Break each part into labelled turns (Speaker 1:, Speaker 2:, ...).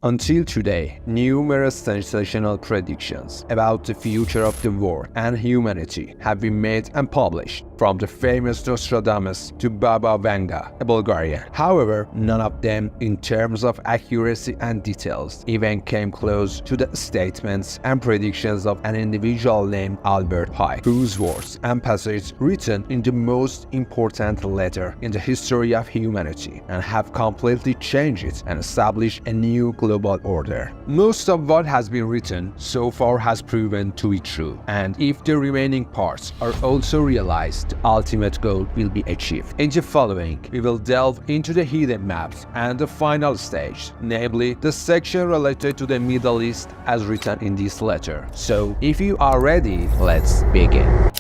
Speaker 1: Until today, numerous sensational predictions about the future of the world and humanity have been made and published, from the famous Nostradamus to Baba Vanga, a Bulgarian. However, none of them, in terms of accuracy and details, even came close to the statements and predictions of an individual named Albert Pike, whose words and passages written in the most important letter in the history of humanity and have completely changed it and established a new global order. Most of what has been written so far has proven to be true, and if the remaining parts are also realized, the ultimate goal will be achieved. In the following, we will delve into the hidden maps and the final stage, namely the section related to the Middle East as written in this letter. So, if you are ready, let's begin.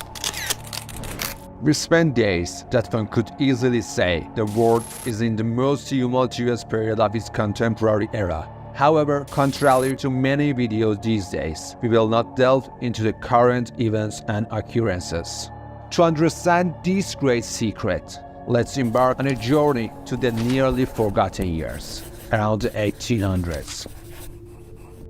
Speaker 1: We spent days that one could easily say the world is in the most tumultuous period of its contemporary era. However, contrary to many videos these days, we will not delve into the current events and occurrences. To understand this great secret, let's embark on a journey to the nearly forgotten years, around the 1800s.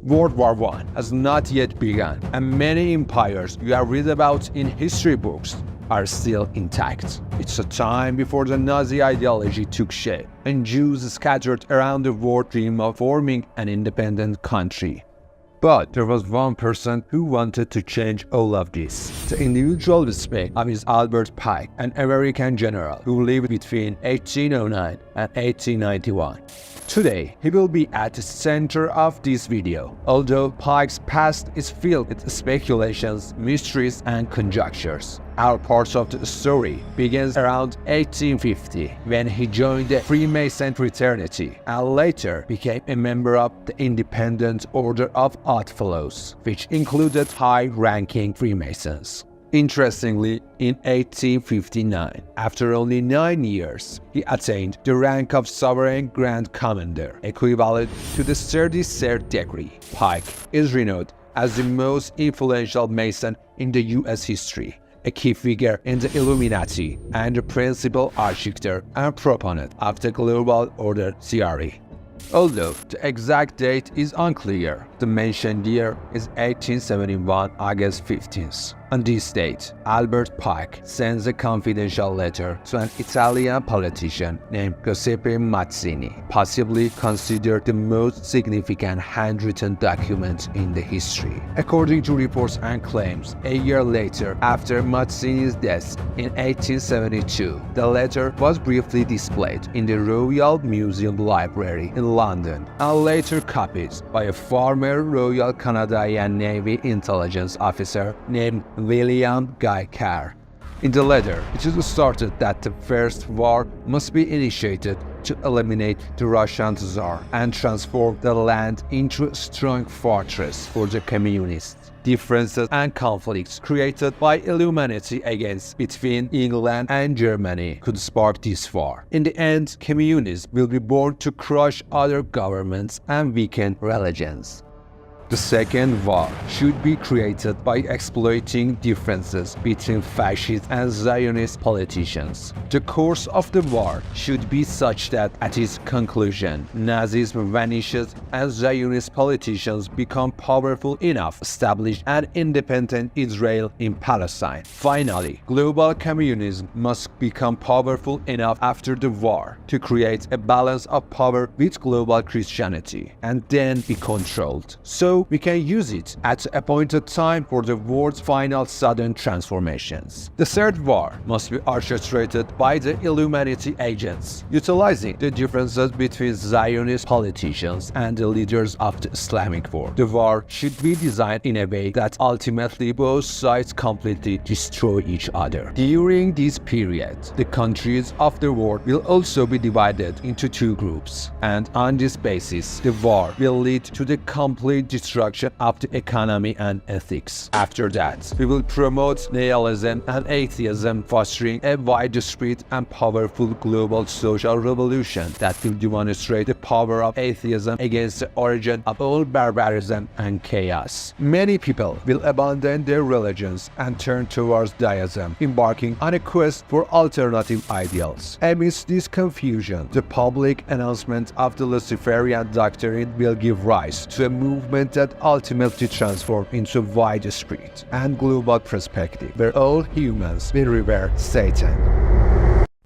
Speaker 1: World War I has not yet begun, and many empires you have read about in history books are still intact. It's a time before the Nazi ideology took shape, and Jews scattered around the world dreamed of forming an independent country. But there was one person who wanted to change all of this. The individual we speak of is Albert Pike, an American general who lived between 1809 and 1891. Today, he will be at the center of this video, although Pike's past is filled with speculations, mysteries, and conjectures. Our part of the story begins around 1850, when he joined the Freemason fraternity and later became a member of the Independent Order of Oddfellows, which included high-ranking Freemasons. Interestingly, in 1859, after only 9 years, he attained the rank of Sovereign Grand Commander, equivalent to the 33rd degree. Pike is renowned as the most influential Mason in the US history, a key figure in the Illuminati, and the principal architect and proponent of the global order theory. Although the exact date is unclear, the mentioned year is 1871, August 15th. On this date, Albert Pike sends a confidential letter to an Italian politician named Giuseppe Mazzini, possibly considered the most significant handwritten document in the history. According to reports and claims, a year later, after Mazzini's death in 1872, the letter was briefly displayed in the Royal Museum Library in London and later copied by a former Royal Canadian Navy intelligence officer named William Guy Carr. In the letter, it is stated that the First War must be initiated to eliminate the Russian Tsar and transform the land into a strong fortress for the communists. Differences and conflicts created by Illuminati against between England and Germany could spark this war. In the end, communists will be born to crush other governments and weaken religions. The Second War should be created by exploiting differences between fascist and Zionist politicians. The course of the war should be such that at its conclusion, Nazism vanishes and Zionist politicians become powerful enough to establish an independent Israel in Palestine. Finally, global communism must become powerful enough after the war to create a balance of power with global Christianity and then be controlled. So we can use it at the appointed time for the world's final sudden transformations. The Third War must be orchestrated by the Illuminati agents, utilizing the differences between Zionist politicians and the leaders of the Islamic world. The war should be designed in a way that ultimately both sides completely destroy each other. During this period, the countries of the world will also be divided into two groups, and on this basis, the war will lead to the complete destruction destruction of the economy and ethics. After that, we will promote nihilism and atheism, fostering a widespread and powerful global social revolution that will demonstrate the power of atheism against the origin of all barbarism and chaos. Many people will abandon their religions and turn towards deism, embarking on a quest for alternative ideals. Amidst this confusion, the public announcement of the Luciferian doctrine will give rise to a movement that ultimately transforms into widespread and global perspective, where all humans will revere Satan.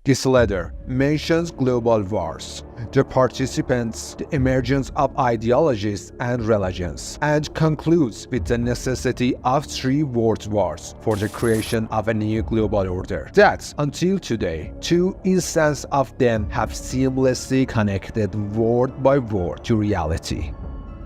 Speaker 1: This letter mentions global wars, the participants, the emergence of ideologies and religions, and concludes with the necessity of 3 world wars for the creation of a new global order. That, until today, 2 instances of them have seamlessly connected word by word to reality.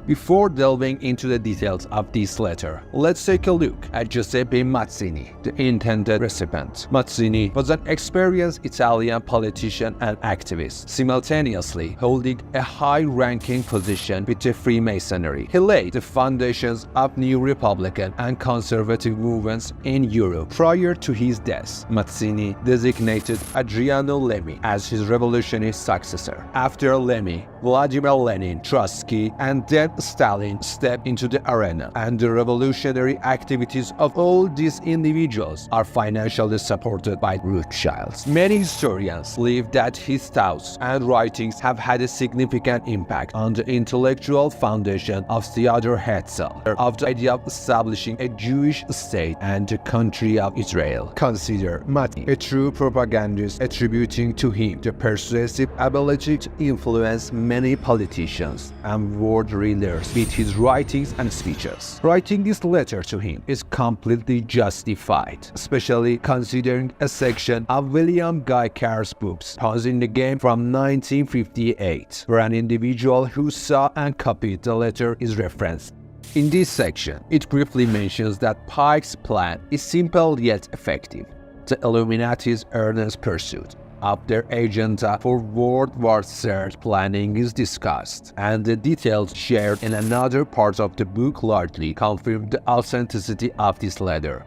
Speaker 1: Before delving into the details of this letter, let's take a look at Giuseppe Mazzini, the intended recipient. Mazzini was an experienced Italian politician and activist, simultaneously holding a high-ranking position with the Freemasonry. He laid the foundations of new Republican and conservative movements in Europe. Prior to his death, Mazzini designated Adriano Lemmi as his revolutionary successor. After Lemmi, Vladimir Lenin, Trotsky, and then Stalin stepped into the arena, and the revolutionary activities of all these individuals are financially supported by Rothschilds. Many historians believe that his thoughts and writings have had a significant impact on the intellectual foundation of Theodor Herzl, of the idea of establishing a Jewish state and the country of Israel. Consider Mazzini a true propagandist, attributing to him the persuasive ability to influence many politicians and world leaders with his writings and speeches. Writing this letter to him is completely justified, especially considering a section of William Guy Carr's books, Pawns in the Game from 1958, where an individual who saw and copied the letter is referenced. In this section, it briefly mentions that Pike's plan is simple yet effective, the Illuminati's earnest pursuit of their agenda for World War III planning is discussed, and the details shared in another part of the book largely confirm the authenticity of this letter.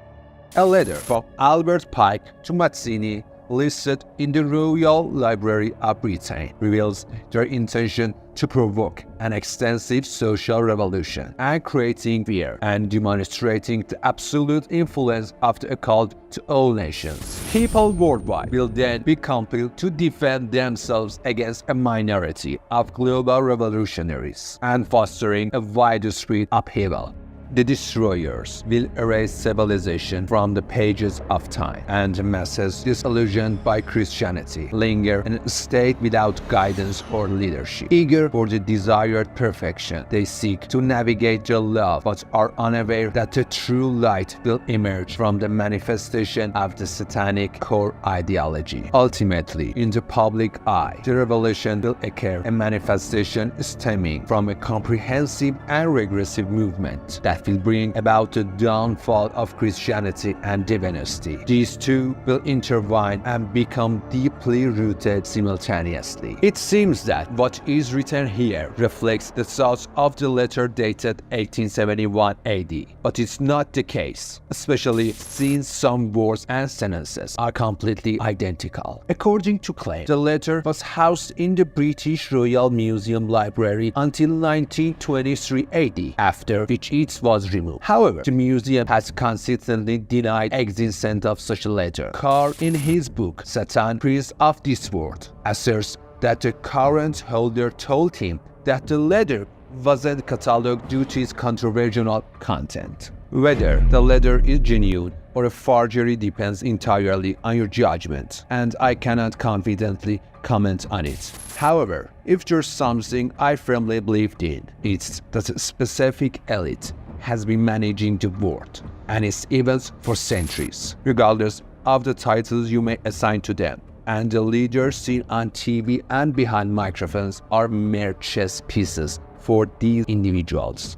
Speaker 1: A letter from Albert Pike to Mazzini, listed in the Royal Library of Britain, reveals their intention to provoke an extensive social revolution and creating fear and demonstrating the absolute influence of the occult to all nations. People worldwide will then be compelled to defend themselves against a minority of global revolutionaries and fostering a widespread upheaval. The destroyers will erase civilization from the pages of time, and masses disillusioned by Christianity linger in a state without guidance or leadership. Eager for the desired perfection, they seek to navigate their love but are unaware that the true light will emerge from the manifestation of the satanic core ideology. Ultimately, in the public eye, the revolution will occur, a manifestation stemming from a comprehensive and regressive movement that will bring about the downfall of Christianity and divinity. These two will intertwine and become deeply rooted simultaneously. It seems that what is written here reflects the thoughts of the letter dated 1871 AD, but it's not the case, especially since some words and sentences are completely identical. According to claim, the letter was housed in the British Royal Museum Library until 1923 AD, after which it was removed. However, the museum has consistently denied existence of such a letter. Carr, in his book Satan, Priest of this World, asserts that the current holder told him that the letter wasn't catalogued due to its controversial content. Whether the letter is genuine or a forgery depends entirely on your judgment, and I cannot confidently comment on it. However, if there's something I firmly believed in, it's that a specific elite has been managing the world and its events for centuries, regardless of the titles you may assign to them. And the leaders seen on TV and behind microphones are mere chess pieces for these individuals.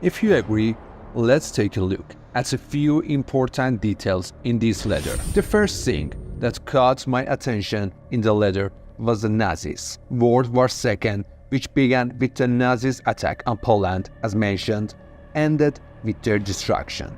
Speaker 1: If you agree, let's take a look at a few important details in this letter. The first thing that caught my attention in the letter was the Nazis. World War II which began with the Nazis' attack on Poland, as mentioned, ended with their destruction.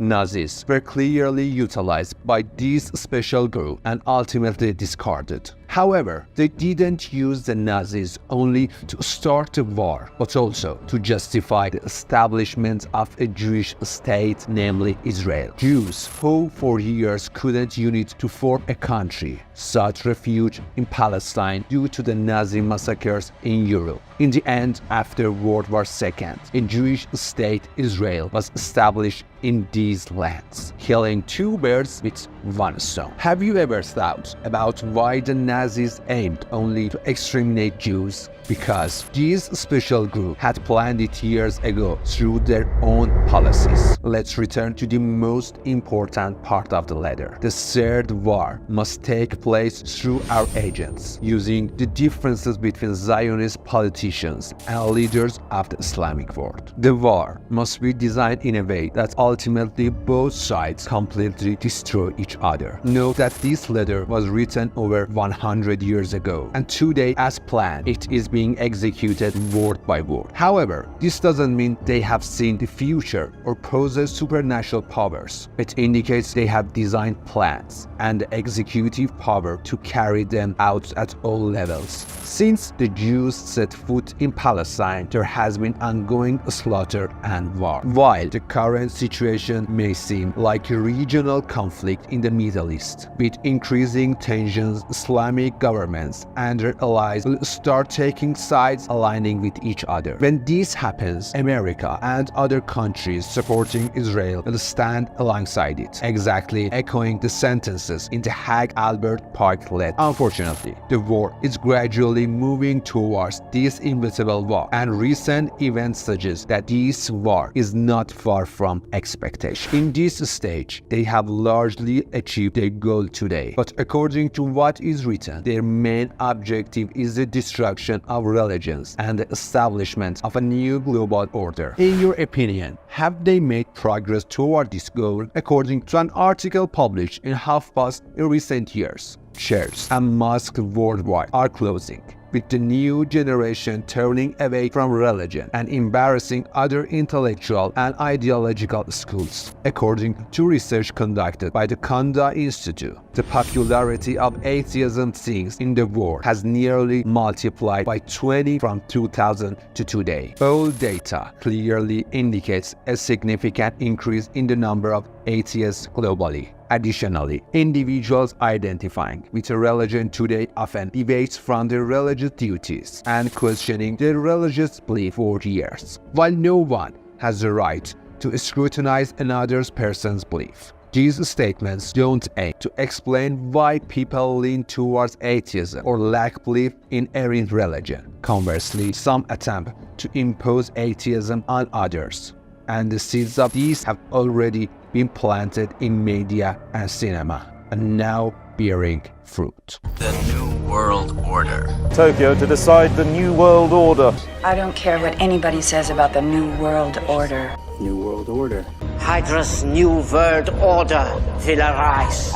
Speaker 1: Nazis were clearly utilized by this special group and ultimately discarded. However, they didn't use the Nazis only to start the war, but also to justify the establishment of a Jewish state, namely Israel. Jews, who for years couldn't unite to form a country, sought refuge in Palestine due to the Nazi massacres in Europe. In the end, after World War II, a Jewish state, Israel, was established in these lands, killing two birds with one stone. Have you ever thought about why the Nazis aimed only to exterminate Jews? Because this special group had planned it years ago through their own policies. Let's return to the most important part of the letter. The third war must take place through our agents, using the differences between Zionist politicians and leaders of the Islamic world. The war must be designed in a way that ultimately both sides completely destroy each other. Note that this letter was written over 100 years ago, and today, as planned, it is being executed word by word. However, this doesn't mean they have seen the future or possess supernatural powers. It indicates they have designed plans and the executive power to carry them out at all levels. Since the Jews set foot in Palestine, there has been ongoing slaughter and war. While the current situation may seem like a regional conflict in the Middle East, with increasing tensions, Islamic governments and their allies will start taking sides, aligning with each other. When this happens, America and other countries supporting Israel will stand alongside it, exactly echoing the sentences in the Hag Albert Pike letter. Unfortunately, the war is gradually moving towards this inevitable war, and recent events suggest that this war is not far from expectation. In this stage, they have largely achieved their goal today, but according to what is written, their main objective is the destruction of religions and the establishment of a new global order. In your opinion, have they made progress toward this goal? According to an article published in HuffPost in recent years, churches and mosques worldwide are closing, with the new generation turning away from religion and embarrassing other intellectual and ideological schools. According to research conducted by the Kanda Institute, the popularity of atheism things in the world has nearly multiplied by 20 from 2000 to today. All data clearly indicates a significant increase in the number of atheists globally. Additionally, individuals identifying with a religion today often deviate from their religious duties and questioning their religious belief for years, while no one has the right to scrutinize another person's belief. These statements don't aim to explain why people lean towards atheism or lack belief in any religion. Conversely, some attempt to impose atheism on others, and the seeds of these have already been planted in media and cinema, and now bearing fruit.
Speaker 2: The New World Order.
Speaker 3: Tokyo to decide the New World Order.
Speaker 4: I don't care what anybody says about the New World Order.
Speaker 5: New World Order.
Speaker 6: Hydra's New World Order will arise.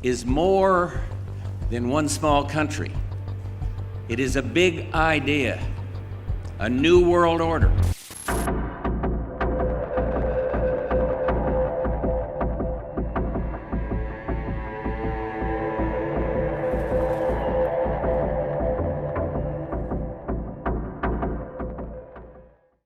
Speaker 2: Is more than one small country. It is a big idea. A new world order.